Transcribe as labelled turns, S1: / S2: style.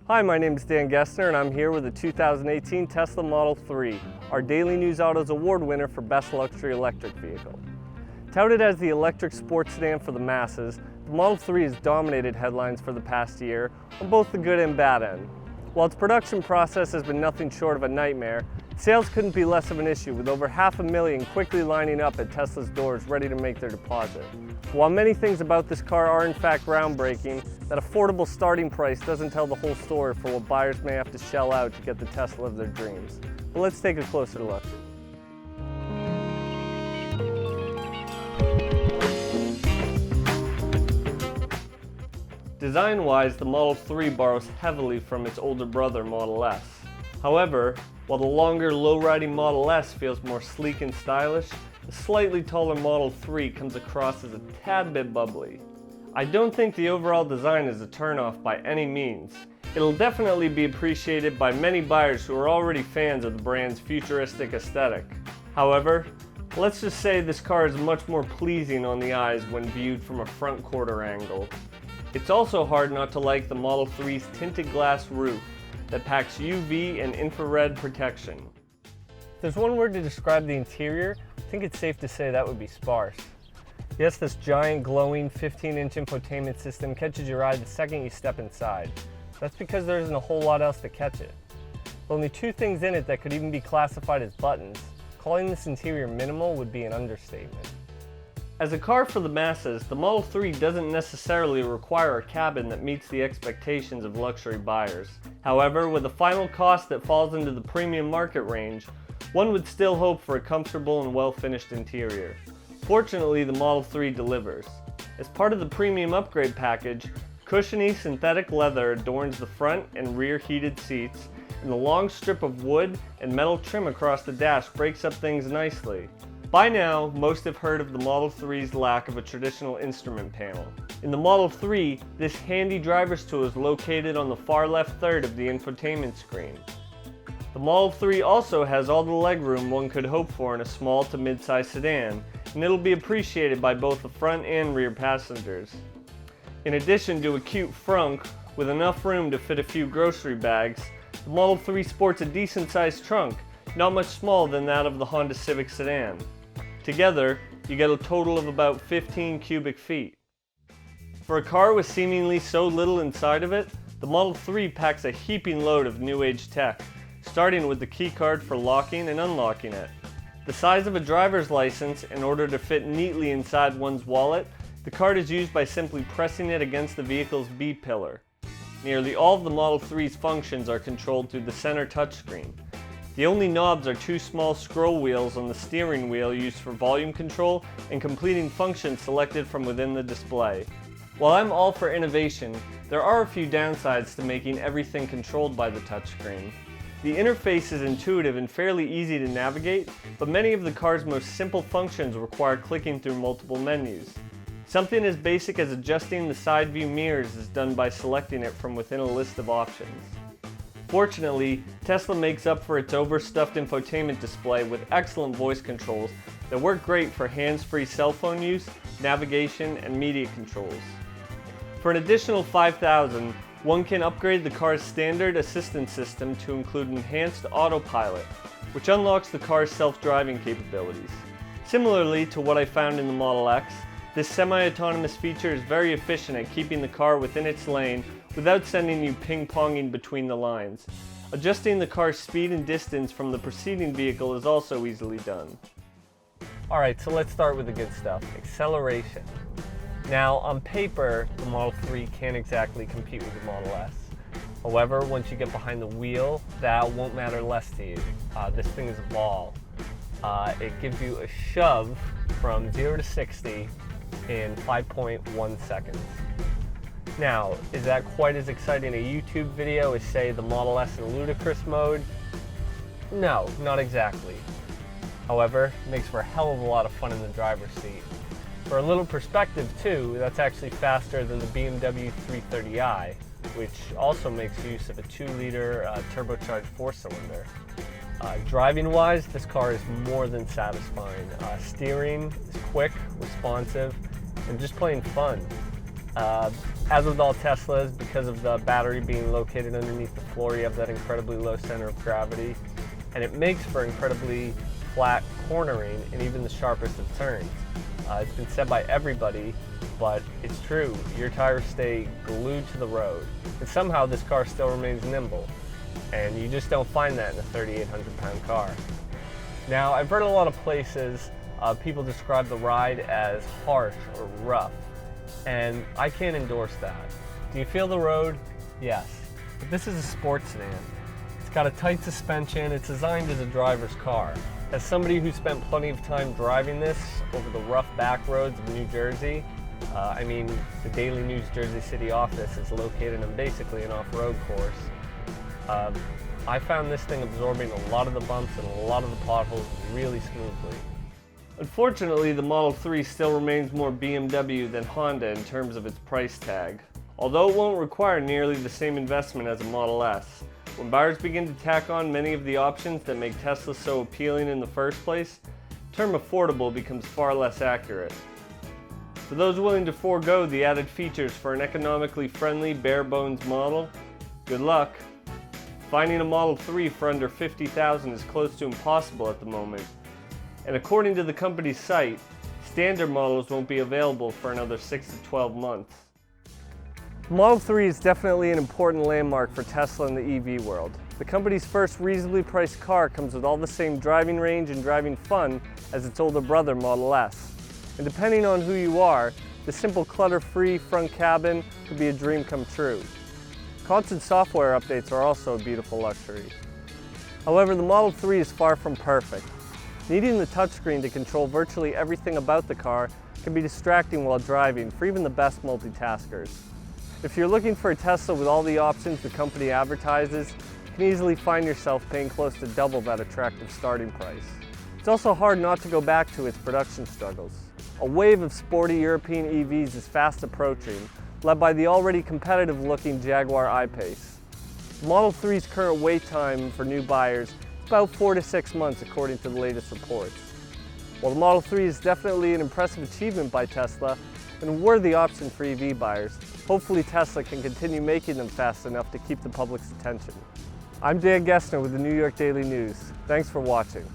S1: Hi, my name is Dan Gessner and I'm here with the 2018 Tesla Model 3, our Daily News Autos Award winner for Best Luxury Electric Vehicle. Touted as the electric sports sedan for the masses, the Model 3 has dominated headlines for the past year on both the good and bad end. While its production process has been nothing short of a nightmare, sales couldn't be less of an issue, with over 500,000 quickly lining up at Tesla's doors ready to make their deposit. While many things about this car are in fact groundbreaking, that affordable starting price doesn't tell the whole story for what buyers may have to shell out to get the Tesla of their dreams. But let's take a closer look. Design-wise, the Model 3 borrows heavily from its older brother Model S. However, while the longer, low-riding Model S feels more sleek and stylish, the slightly taller Model 3 comes across as a tad bit bubbly. I don't think the overall design is a turnoff by any means. It'll definitely be appreciated by many buyers who are already fans of the brand's futuristic aesthetic. However, let's just say this car is much more pleasing on the eyes when viewed from a front quarter angle. It's also hard not to like the Model 3's tinted glass roof that packs UV and infrared protection. If there's one word to describe the interior, I think it's safe to say that would be sparse. Yes, this giant glowing 15-inch infotainment system catches your eye the second you step inside. That's because there isn't a whole lot else to catch it. With only two things in it that could even be classified as buttons, calling this interior minimal would be an understatement. As a car for the masses, the Model 3 doesn't necessarily require a cabin that meets the expectations of luxury buyers. However, with a final cost that falls into the premium market range, one would still hope for a comfortable and well-finished interior. Fortunately, the Model 3 delivers. As part of the premium upgrade package, cushiony synthetic leather adorns the front and rear heated seats, and the long strip of wood and metal trim across the dash breaks up things nicely. By now, most have heard of the Model 3's lack of a traditional instrument panel. In the Model 3, this handy driver's tool is located on the far left third of the infotainment screen. The Model 3 also has all the legroom one could hope for in a small to mid-size sedan, and it'll be appreciated by both the front and rear passengers. In addition to a cute frunk with enough room to fit a few grocery bags, the Model 3 sports a decent-sized trunk, not much smaller than that of the Honda Civic sedan. Together, you get a total of about 15 cubic feet. For a car with seemingly so little inside of it, the Model 3 packs a heaping load of new age tech, starting with the key card for locking and unlocking it. The size of a driver's license in order to fit neatly inside one's wallet, the card is used by simply pressing it against the vehicle's B pillar. Nearly all of the Model 3's functions are controlled through the center touchscreen. The only knobs are two small scroll wheels on the steering wheel used for volume control and completing functions selected from within the display. While I'm all for innovation, there are a few downsides to making everything controlled by the touchscreen. The interface is intuitive and fairly easy to navigate, but many of the car's most simple functions require clicking through multiple menus. Something as basic as adjusting the side view mirrors is done by selecting it from within a list of options. Fortunately, Tesla makes up for its overstuffed infotainment display with excellent voice controls that work great for hands-free cell phone use, navigation, and media controls. For an additional $5,000, one can upgrade the car's standard assistance system to include enhanced autopilot, which unlocks the car's self-driving capabilities. Similarly to what I found in the Model X, this semi-autonomous feature is very efficient at keeping the car within its lane without sending you ping-ponging between the lines. Adjusting the car's speed and distance from the preceding vehicle is also easily done. Alright, so let's start with the good stuff, acceleration. Now, on paper, the Model 3 can't exactly compete with the Model S. However, once you get behind the wheel, that won't matter less to you. This thing is a ball. It gives you a shove from 0 to 60 in 5.1 seconds. Now, is that quite as exciting a YouTube video as, say, the Model S in ludicrous mode? No, not exactly. However, it makes for a hell of a lot of fun in the driver's seat. For a little perspective too, that's actually faster than the BMW 330i, which also makes use of a 2-liter turbocharged 4-cylinder. Driving-wise, this car is more than satisfying. Steering is quick, responsive, and just plain fun. As with all Teslas, because of the battery being located underneath the floor, you have that incredibly low center of gravity, and it makes for incredibly flat cornering and even the sharpest of turns. It's been said by everybody, but it's true. Your tires stay glued to the road, and somehow this car still remains nimble, and you just don't find that in a 3,800-pound car. Now, I've heard a lot of places people describe the ride as harsh or rough, and I can't endorse that. Do you feel the road? Yes. But this is a sports sedan. It's got a tight suspension. It's designed as a driver's car. As somebody who spent plenty of time driving this over the rough back roads of New Jersey, the Daily News Jersey City office is located on basically an off-road course. I found this thing absorbing a lot of the bumps and a lot of the potholes really smoothly. Unfortunately, the Model 3 still remains more BMW than Honda in terms of its price tag. Although it won't require nearly the same investment as a Model S, when buyers begin to tack on many of the options that make Tesla so appealing in the first place, the term affordable becomes far less accurate. For those willing to forego the added features for an economically friendly, bare-bones model, good luck. Finding a Model 3 for under $50,000 is close to impossible at the moment, and according to the company's site, standard models won't be available for another 6 to 12 months. The Model 3 is definitely an important landmark for Tesla in the EV world. The company's first reasonably priced car comes with all the same driving range and driving fun as its older brother Model S. And depending on who you are, the simple clutter-free front cabin could be a dream come true. Constant software updates are also a beautiful luxury. However, the Model 3 is far from perfect. Needing the touchscreen to control virtually everything about the car can be distracting while driving for even the best multitaskers. If you're looking for a Tesla with all the options the company advertises, you can easily find yourself paying close to double that attractive starting price. It's also hard not to go back to its production struggles. A wave of sporty European EVs is fast approaching, led by the already competitive-looking Jaguar I-Pace. The Model 3's current wait time for new buyers is about 4 to 6 months according to the latest reports. While the Model 3 is definitely an impressive achievement by Tesla and a worthy option for EV buyers, hopefully Tesla can continue making them fast enough to keep the public's attention. I'm Dan Gessner with the New York Daily News. Thanks for watching.